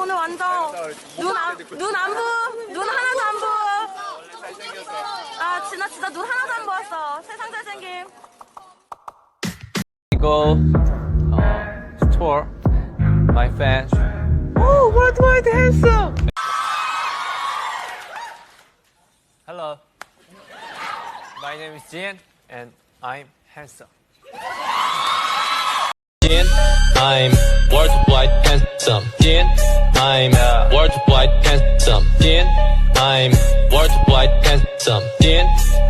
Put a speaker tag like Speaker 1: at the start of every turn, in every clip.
Speaker 1: 오늘 완전 눈 안 부어. 눈 하나도 안 부어. 아, 진짜 눈 하나도 안 부었어. 세상 잘생김.
Speaker 2: Go tour my fans. Oh, worldwide handsome. Hello. My name is Jin and I'm handsome. Jin, I'm worldwide handsome. Jin, I'm worldwide handsome. Jin, I'm worldwide handsome. Jin,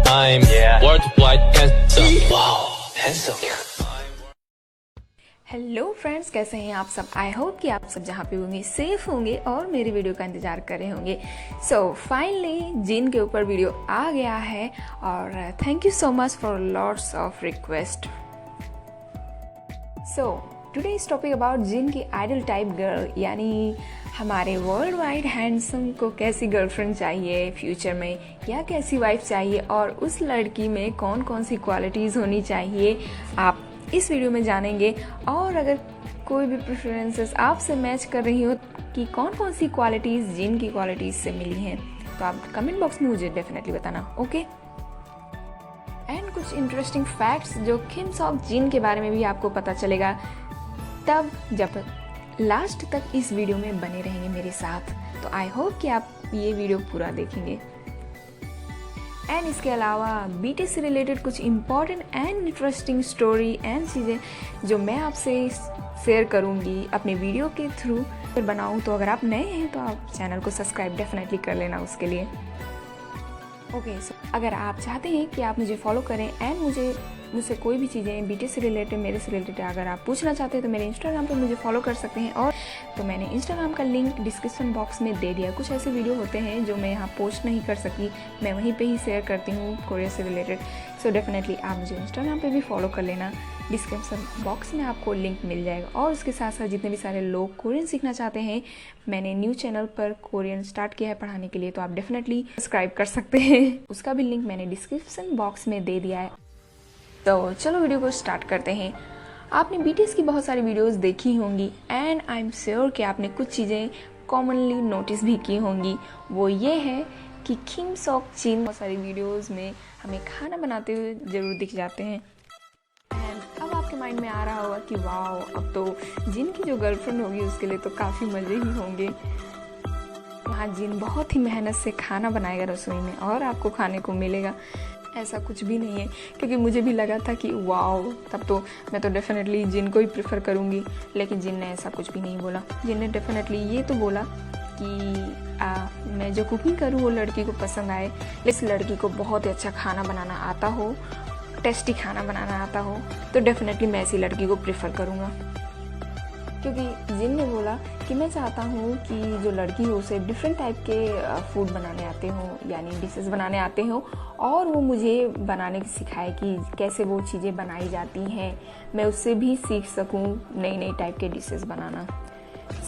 Speaker 2: I'm worldwide handsome. Wow, handsome.
Speaker 3: Hello friends, कैसे हैं आप सब। I hope कि आप सब जहाँ पे होंगे सेफ होंगे और मेरी वीडियो का इंतज़ार कर रहे होंगे। सो फाइनली जिन के ऊपर वीडियो आ गया है और thank you so much for lots of request. So today's topic about जिन की आइडल टाइप गर्ल, यानी हमारे वर्ल्ड वाइड हैंडसम को कैसी गर्लफ्रेंड चाहिए फ्यूचर में, या कैसी वाइफ चाहिए और उस लड़की में कौन कौन सी क्वालिटीज़ होनी चाहिए, आप इस वीडियो में जानेंगे। और अगर कोई भी प्रेफरेंसेस आपसे मैच कर रही हो कि कौन कौन सी क्वालिटीज़ जिन की क्वालिटीज़ से मिली हैं, तो आप कमेंट बॉक्स में मुझे डेफिनेटली बताना, ओके। एंड कुछ इंटरेस्टिंग फैक्ट्स जो किम्स ऑफ जिन के बारे में भी आपको पता चलेगा तब जब लास्ट तक इस वीडियो में बने रहेंगे मेरे साथ। तो आई होप कि आप ये वीडियो पूरा देखेंगे। एंड इसके अलावा बीटीएस से रिलेटेड कुछ important and interesting story and चीज़ें जो मैं आपसे शेयर करूँगी अपने वीडियो के थ्रू फिर बनाऊँ। तो अगर आप नए हैं तो आप चैनल को सब्सक्राइब डेफिनेटली कर लेना उसके लिए, ओके। सो अगर आप चाहते हैं कि आप मुझे फॉलो करें एंड मुझसे कोई भी चीज़ें बीटीएस से रिलेटेड, मेरे से रिलेटेड अगर आप पूछना चाहते हैं तो मेरे इंस्टाग्राम पे मुझे फॉलो कर सकते हैं। और तो मैंने इंस्टाग्राम का लिंक डिस्क्रिप्शन बॉक्स में दे दिया। कुछ ऐसे वीडियो होते हैं जो मैं यहाँ पोस्ट नहीं कर सकी, मैं वहीं पे ही शेयर करती हूँ कोरियर से रिलेटेड। सो डेफिनेटली आप मुझे इंस्टाग्राम पे भी फॉलो कर लेना, डिस्क्रिप्शन बॉक्स में आपको लिंक मिल जाएगा। और उसके साथ साथ जितने भी सारे लोग कोरियन सीखना चाहते हैं, मैंने न्यू चैनल पर कोरियन स्टार्ट किया है पढ़ाने के लिए, तो आप डेफिनेटली सब्सक्राइब कर सकते हैं। उसका भी लिंक मैंने डिस्क्रिप्शन बॉक्स में दे दिया है। तो चलो वीडियो को स्टार्ट करते हैं। आपने बीटीएस की बहुत सारी वीडियोस देखी होंगी एंड आई एम श्योर कि आपने कुछ चीज़ें कॉमनली नोटिस भी की होंगी। वो ये है कि किम सॉक जिन बहुत सारी वीडियोस में हमें खाना बनाते हुए ज़रूर दिख जाते हैं। एंड अब आपके माइंड में आ रहा होगा कि वाओ, अब तो जिन की जो गर्लफ्रेंड होगी उसके लिए तो काफ़ी मज़े ही होंगे। वहाँ जिन बहुत ही मेहनत से खाना बनाएगा रसोई में और आपको खाने को मिलेगा। ऐसा कुछ भी नहीं है, क्योंकि मुझे भी लगा था कि वाओ, तब तो मैं तो डेफिनेटली जिन को ही प्रेफर करूँगी। लेकिन जिन ने ऐसा कुछ भी नहीं बोला। जिन ने डेफिनेटली ये तो बोला कि मैं जो कुकिंग करूँ वो लड़की को पसंद आए, इस लड़की को बहुत ही अच्छा खाना बनाना आता हो, टेस्टी खाना बनाना आता हो, तो डेफिनेटली मैं ऐसी लड़की को प्रेफर करूँगा। क्योंकि जिन ने बोला कि मैं चाहता हूँ कि जो लड़की हो उसे डिफरेंट टाइप के फूड बनाने आते हों, यानी डिशेस बनाने आते हों, और वो मुझे बनाने की सिखाए कि कैसे वो चीज़ें बनाई जाती हैं, मैं उससे भी सीख सकूँ नई नई टाइप के डिशेस बनाना।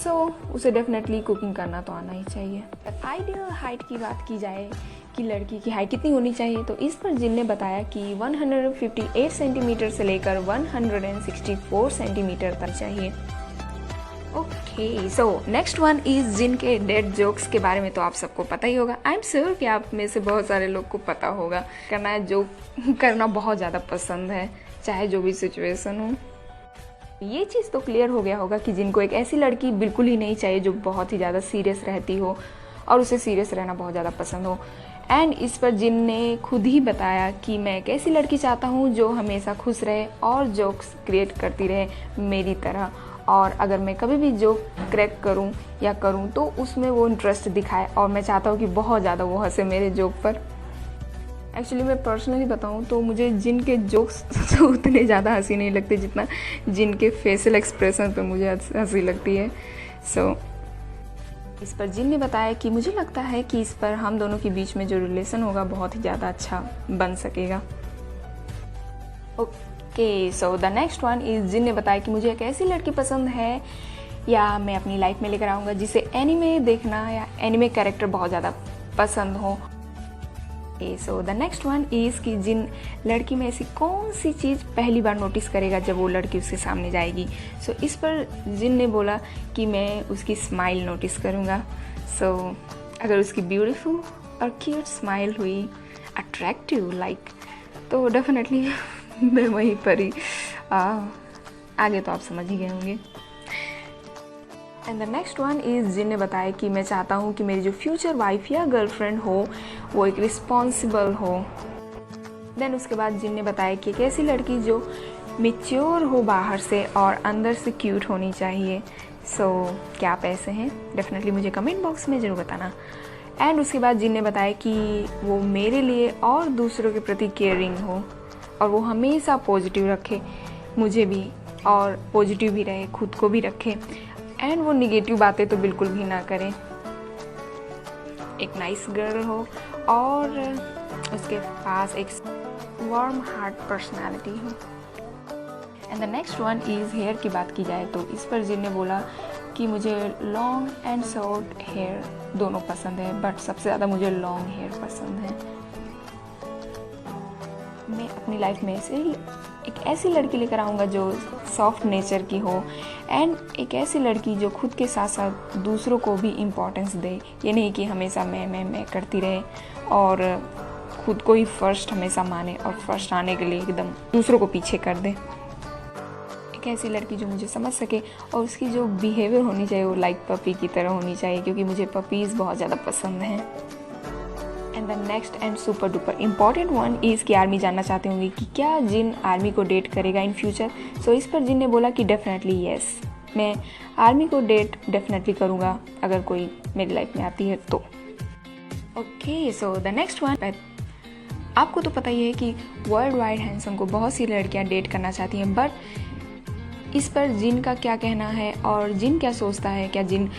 Speaker 3: सो उसे डेफिनेटली कुकिंग करना तो आना ही चाहिए। आइडियल हाइट की बात की जाए कि लड़की की हाइट कितनी होनी चाहिए, तो इस पर जिन ने बताया कि 158 सेंटीमीटर से लेकर 164 सेंटीमीटर तक चाहिए। Okay, so next one is जिन के डेड जोक्स के बारे में तो आप सबको पता ही होगा। आई एम श्योर कि आप में से बहुत सारे लोग को पता होगा। जोक करना बहुत ज़्यादा पसंद है, चाहे जो भी सिचुएशन हो। ये चीज़ तो क्लियर हो गया होगा कि जिनको एक ऐसी लड़की बिल्कुल ही नहीं चाहिए जो बहुत ही ज़्यादा सीरियस रहती हो और उसे सीरियस रहना बहुत ज़्यादा पसंद हो। एंड इस पर जिन ने खुद ही बताया कि मैं एक ऐसी लड़की चाहता हूँ जो हमेशा खुश रहे और जोक्स क्रिएट करती रहे मेरी तरह। और अगर मैं कभी भी जोक क्रैक करूं या करूं तो उसमें वो इंटरेस्ट दिखाए, और मैं चाहता हूं कि बहुत ज़्यादा वो हंसे मेरे जोक पर। एक्चुअली मैं पर्सनली बताऊं तो मुझे जिन के जोक्स तो उतने ज़्यादा हंसी नहीं लगती जितना जिन के फेशियल एक्सप्रेशन पे मुझे हंसी लगती है। सो इस पर जिन ने बताया कि मुझे लगता है कि इस पर हम दोनों के बीच में जो रिलेशन होगा बहुत ही ज़्यादा अच्छा बन सकेगा। Okay, so the next one is जिन ने बताया कि मुझे एक ऐसी लड़की पसंद है या मैं अपनी लाइफ में लेकर आऊँगा जिसे एनिमे देखना या एनिमे कैरेक्टर बहुत ज़्यादा पसंद हो। सो द नेक्स्ट वन इज़ कि जिन लड़की में ऐसी कौन सी चीज़ पहली बार नोटिस करेगा जब वो लड़की उसके सामने जाएगी। सो इस पर जिन ने बोला कि मैं उसकी स्माइल नोटिस करूँगा। सो अगर उसकी ब्यूटीफुल और क्यूट स्माइल हुई, अट्रैक्टिव लाइक, तो डेफिनेटली मैं वहीं पर ही आगे तो आप समझ ही गए होंगे। And the next one is जिन ने बताया कि मैं चाहता हूँ कि मेरी जो फ्यूचर वाइफ या गर्लफ्रेंड हो वो एक रिस्पॉन्सिबल हो। देन उसके बाद जिन ने बताया कि एक ऐसी लड़की जो मैच्योर हो बाहर से और अंदर से क्यूट होनी चाहिए। सो क्या आप ऐसे हैं? डेफिनेटली मुझे कमेंट बॉक्स में ज़रूर बताना। एंड उसके बाद जिन ने बताया कि वो मेरे लिए और दूसरों के प्रति केयरिंग हो और वो हमेशा पॉजिटिव रखे मुझे भी, और पॉजिटिव भी रहे, खुद को भी रखे, एंड वो निगेटिव बातें तो बिल्कुल भी ना करें। एक नाइस गर्ल हो और उसके पास एक वार्म हार्ट पर्सनालिटी हो। And the next one is here की बात की जाए तो इस पर जिन ने बोला कि मुझे लॉन्ग एंड शॉर्ट हेयर दोनों पसंद है, बट सबसे ज़्यादा मुझे लॉन्ग हेयर पसंद है। मैं अपनी लाइफ में से एक ऐसी लड़की लेकर आऊँगा जो सॉफ्ट नेचर की हो, एंड एक ऐसी लड़की जो खुद के साथ साथ दूसरों को भी इम्पोर्टेंस दे। ये नहीं कि हमेशा मैं करती रहे और खुद को ही फर्स्ट हमेशा माने और फर्स्ट आने के लिए एकदम दूसरों को पीछे कर दे। एक ऐसी लड़की जो मुझे समझ सके और उसकी जो बिहेवियर होनी चाहिए वो लाइक पपी की तरह होनी चाहिए, क्योंकि मुझे पपीज़ बहुत ज़्यादा पसंद हैं। And the next and super duper important one is कि आर्मी जानना चाहते होंगे कि क्या जिन आर्मी को डेट करेगा इन फ्यूचर। सो इस पर जिन ने बोला कि डेफिनेटली येस, मैं आर्मी को डेट डेफिनेटली करूँगा अगर कोई मेरी लाइफ में आती है तो। Okay, so the next one, आपको तो पता ही है कि वर्ल्ड वाइड हैंडसम को बहुत सी लड़कियाँ डेट करना चाहती हैं, बट इस पर जिन का क्या कहना है और जिन क्या सोचता है। क्या जिन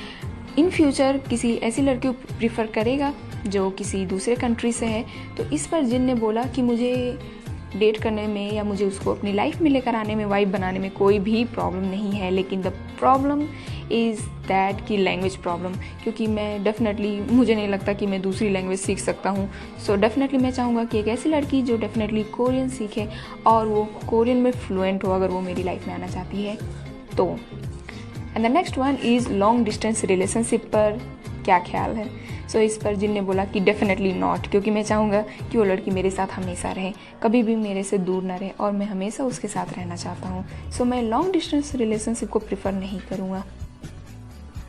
Speaker 3: इन फ्यूचर किसी ऐसी लड़की को प्रीफर करेगा जो किसी दूसरे कंट्री से है? तो इस पर जिन ने बोला कि मुझे डेट करने में या मुझे उसको अपनी लाइफ में लेकर आने में, वाइफ बनाने में कोई भी प्रॉब्लम नहीं है, लेकिन द प्रॉब्लम इज़ दैट की लैंग्वेज प्रॉब्लम, क्योंकि मैं डेफिनेटली, मुझे नहीं लगता कि मैं दूसरी लैंग्वेज सीख सकता हूँ। सो डेफिनेटली मैं चाहूँगा कि एक ऐसी लड़की जो डेफिनेटली कोरियन सीखे और वो कोरियन में फ्लुएंट हो, अगर वो मेरी लाइफ में आना चाहती है तो। And the next one is long distance relationship पर क्या ख्याल है। सो इस पर जिन ने बोला कि डेफिनेटली नॉट, क्योंकि मैं चाहूँगा कि वो लड़की मेरे साथ हमेशा रहे, कभी भी मेरे से दूर ना रहे, और मैं हमेशा उसके साथ रहना चाहता हूँ। सो मैं लॉन्ग डिस्टेंस रिलेशनशिप को प्रेफर नहीं करूँगा।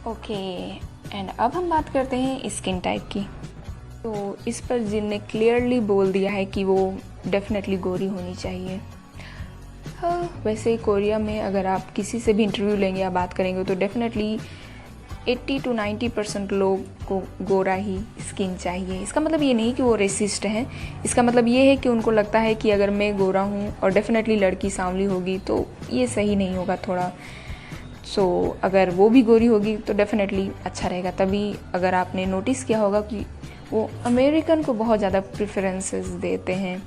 Speaker 3: ओके, एंड अब हम बात करते हैं स्किन टाइप की। तो इस पर जिन ने क्लियरली बोल दिया है कि वो डेफिनेटली गोरी होनी चाहिए। हाँ, वैसे कोरिया में अगर आप किसी से भी इंटरव्यू लेंगे या बात करेंगे तो डेफिनेटली 80 to 90% लोग को गोरा ही स्किन चाहिए। इसका मतलब ये नहीं कि वो रेसिस्ट हैं, इसका मतलब ये है कि उनको लगता है कि अगर मैं गोरा हूँ और डेफिनेटली लड़की सांवली होगी तो ये सही नहीं होगा थोड़ा। सो अगर वो भी गोरी होगी तो डेफिनेटली अच्छा रहेगा। तभी अगर आपने नोटिस किया होगा कि वो अमेरिकन को बहुत ज़्यादा प्रेफरेंसेस देते हैं।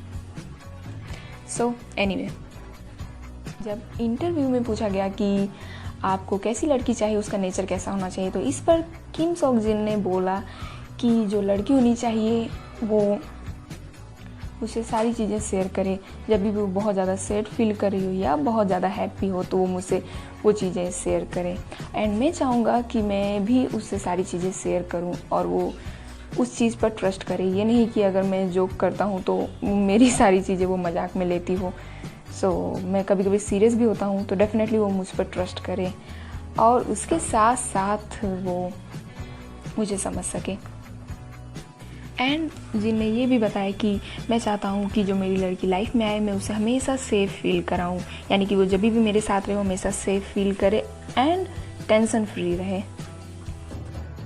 Speaker 3: सो एनीवे, जब इंटरव्यू में पूछा गया कि आपको कैसी लड़की चाहिए, उसका नेचर कैसा होना चाहिए, तो इस पर किम सोक जिन ने बोला कि जो लड़की होनी चाहिए वो मुझसे सारी चीज़ें शेयर करे। जब भी वो बहुत ज़्यादा सैड फील कर रही हो या बहुत ज़्यादा हैप्पी हो तो वो मुझसे वो चीज़ें शेयर करे। एंड मैं चाहूँगा कि मैं भी उससे सारी चीज़ें शेयर करूँ और वो उस चीज़ पर ट्रस्ट करे। ये नहीं कि अगर मैं जोक करता हूँ तो मेरी सारी चीज़ें वो मजाक में लेती हो। सो मैं कभी कभी सीरियस भी होता हूँ तो डेफिनेटली वो मुझ पर ट्रस्ट करे और उसके साथ साथ वो मुझे समझ सके। एंड जिनने ये भी बताया कि मैं चाहता हूँ कि जो मेरी लड़की लाइफ में आए मैं उसे हमेशा सेफ़ फील कराऊँ, यानी कि वो जब भी मेरे साथ रहे वो हमेशा सेफ़ फील करे एंड टेंशन फ्री रहे।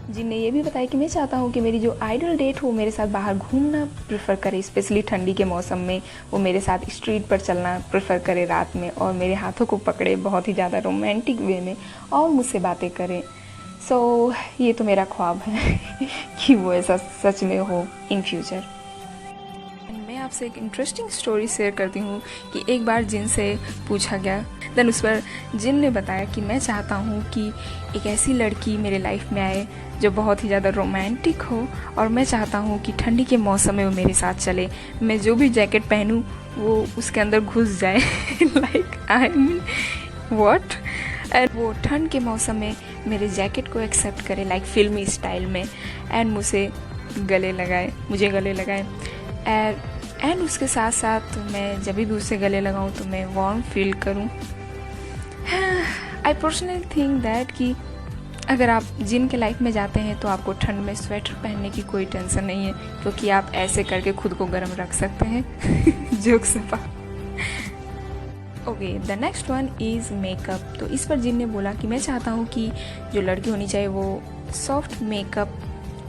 Speaker 3: जिनने ये भी बताया कि मैं चाहता हूँ कि मेरी जो आइडल डेट हो मेरे साथ बाहर घूमना प्रेफर करे, स्पेशली ठंडी के मौसम में वो मेरे साथ स्ट्रीट पर चलना प्रेफर करे रात में, और मेरे हाथों को पकड़े बहुत ही ज़्यादा रोमांटिक वे में और मुझसे बातें करे। सो ये तो मेरा ख्वाब है कि वो ऐसा सच में हो इन फ्यूचर। मैं आपसे एक इंटरेस्टिंग स्टोरी शेयर करती हूँ कि एक बार जिन से पूछा गया, देन उस पर जिन ने बताया कि मैं चाहता हूँ कि एक ऐसी लड़की मेरे लाइफ में आए जो बहुत ही ज़्यादा रोमांटिक हो, और मैं चाहता हूँ कि ठंडी के मौसम में वो मेरे साथ चले, मैं जो भी जैकेट पहनूँ वो उसके अंदर घुस जाए like I mean what, and वो ठंड के मौसम में मेरे जैकेट को एक्सेप्ट करे लाइक फिल्मी स्टाइल में, एंड मुझे गले लगाए एंड उसके साथ साथ मैं जब भी उससे गले लगाऊं तो मैं वार्म फील करूं। आई पर्सनली थिंक दैट कि अगर आप जिन के लाइफ में जाते हैं तो आपको ठंड में स्वेटर पहनने की कोई टेंशन नहीं है, क्योंकि आप ऐसे करके खुद को गर्म रख सकते हैं। Joke Sapa. Okay, the next one is makeup. तो इस पर जिन ने बोला कि मैं चाहता हूँ कि जो लड़की होनी चाहिए वो सॉफ्ट मेकअप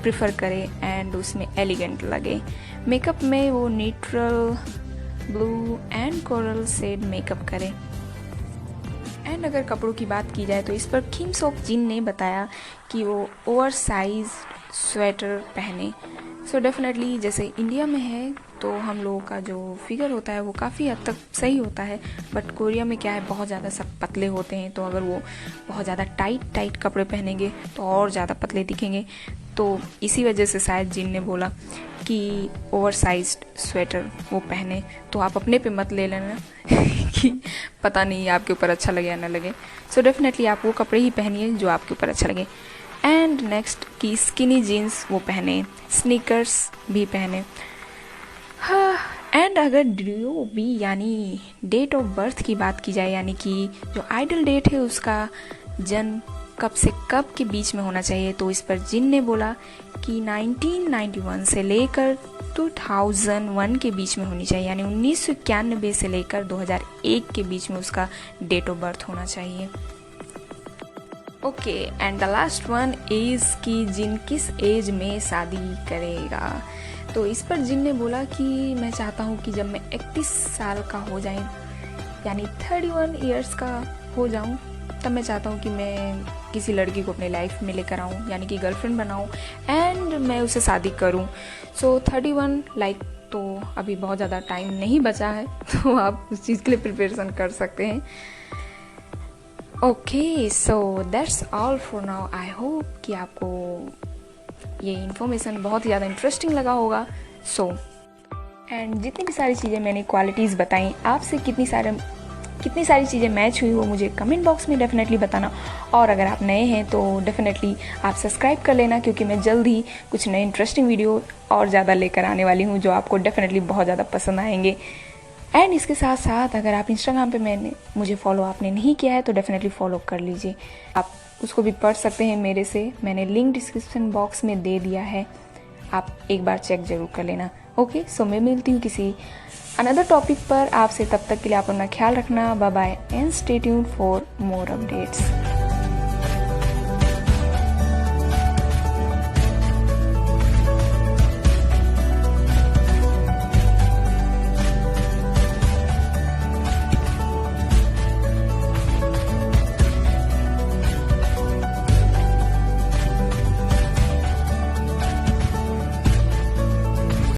Speaker 3: प्रिफर करे एंड उसमें एलिगेंट लगे। मेकअप में वो neutral blue and coral shade makeup करे। एंड अगर कपड़ों की बात की जाए तो इस पर किम्स ऑफ जिन ने बताया कि वो ओवर साइज स्वेटर पहने। सो डेफिनेटली जैसे इंडिया में है तो हम लोगों का जो फिगर होता है वो काफ़ी हद तक सही होता है, बट कोरिया में क्या है, बहुत ज़्यादा सब पतले होते हैं, तो अगर वो बहुत ज़्यादा टाइट कपड़े पहनेंगे तो और ज़्यादा पतले दिखेंगे। तो इसी वजह से शायद जिन ने बोला कि ओवर साइज्ड स्वेटर वो पहने। तो आप अपने पे मत ले लेना कि पता नहीं आपके ऊपर अच्छा लगे या ना लगे। सो डेफिनेटली आप वो कपड़े ही पहनिए जो आपके ऊपर अच्छा लगे। एंड नेक्स्ट की स्किनी जीन्स वो पहने, स्नीकर्स भी पहने। हाँ, एंड अगर DOB यानी डेट ऑफ बर्थ की बात की जाए, यानी कि जो आइडल डेट है उसका जन्म कब से कब के बीच में होना चाहिए, तो इस पर जिन ने बोला कि 1991 से लेकर 2001 के बीच में होनी चाहिए, यानी 1991 से लेकर 2001 के बीच में उसका डेट ऑफ बर्थ होना चाहिए। Okay, and the last one is कि जिन किस एज में शादी करेगा। तो इस पर जिन ने बोला कि मैं चाहता हूँ कि जब मैं 31 साल का हो जाए, यानी 31 इयर्स का हो जाऊँ, तब मैं चाहता हूँ कि मैं किसी लड़की को अपने लाइफ में लेकर आऊँ, यानी कि गर्लफ्रेंड बनाऊँ एंड मैं उससे शादी करूँ। सो 31 लाइक तो अभी बहुत ज़्यादा टाइम नहीं बचा है, तो आप उस चीज़ के लिए प्रिपरेशन कर सकते हैं। Okay, so that's all for now. I hope कि आपको ये इन्फॉर्मेशन बहुत ही ज़्यादा इंटरेस्टिंग लगा होगा। सो एंड जितनी भी सारी चीज़ें मैंने क्वालिटीज़ बताई, आपसे कितनी सारी चीज़ें मैच हुई वो मुझे कमेंट बॉक्स में डेफिनेटली बताना। और अगर आप नए हैं तो डेफिनेटली आप सब्सक्राइब कर लेना, क्योंकि मैं जल्द ही कुछ नए इंटरेस्टिंग वीडियो और ज़्यादा लेकर आने वाली हूँ जो आपको डेफिनेटली बहुत ज़्यादा पसंद आएंगे। एंड इसके साथ साथ अगर आप इंस्टाग्राम पे मुझे फॉलो आपने नहीं किया है तो डेफिनेटली फॉलो कर लीजिए। आप उसको भी पढ़ सकते हैं मेरे से, मैंने लिंक डिस्क्रिप्शन बॉक्स में दे दिया है, आप एक बार चेक ज़रूर कर लेना। ओके, सो मैं मिलती हूँ किसी अनदर टॉपिक पर आपसे। तब तक के लिए आप अपना ख्याल रखना। Bye bye and stay tuned for more updates.